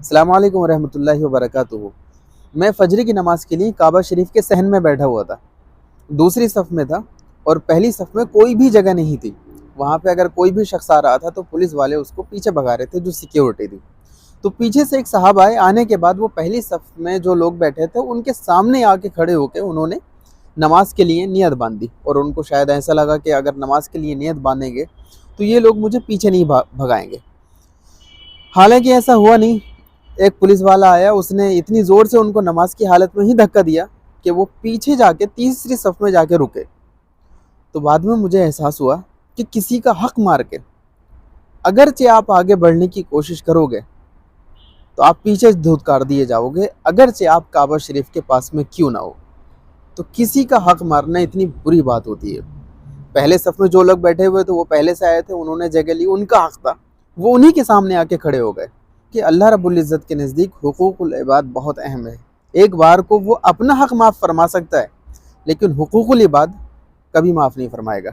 अस्सलाम वालेकुम रहमतुल्लाहि व बरकातुहू। मैं फजर की नमाज़ के लिए काबा शरीफ के सहन में बैठा हुआ था। दूसरी सफ़ में था और पहली सफ़ में कोई भी जगह नहीं थी। वहाँ पे अगर कोई भी शख्स आ रहा था तो पुलिस वाले उसको पीछे भगा रहे थे, जो सिक्योरिटी थी। तो पीछे से एक साहब आए, आने के बाद वो पहली सफ़ में जो लोग बैठे थे उनके सामने आके खड़े होके उन्होंने नमाज के लिए नियत बांधी, और उनको शायद ऐसा लगा कि अगर नमाज के लिए नियत बांधेंगे तो ये लोग मुझे पीछे नहीं भगाएंगे। हालांकि ऐसा हुआ नहीं। एक पुलिस वाला आया, उसने इतनी ज़ोर से उनको नमाज की हालत में ही धक्का दिया कि वो पीछे जाके तीसरी सफ़ में जाके रुके। तो बाद में मुझे एहसास हुआ कि किसी का हक मार के अगरचे आप आगे बढ़ने की कोशिश करोगे तो आप पीछे धुतकार दिए जाओगे, अगरचे आप काबा शरीफ के पास में क्यों ना हो। तो किसी का हक मारना इतनी बुरी बात होती है। पहले सफ़ में जो लोग बैठे हुए थे वो पहले से आए थे, उन्होंने जगह ली, उनका हक था, वो उन्हीं के सामने आके खड़े हो गए। कि अल्लाह रब्बुल इज़्ज़त के नज़दीक हुकूकुल इबाद बहुत अहम है। एक बार को वो अपना हक माफ़ फरमा सकता है, लेकिन हुकूकुल इबाद कभी माफ़ नहीं फरमाएगा।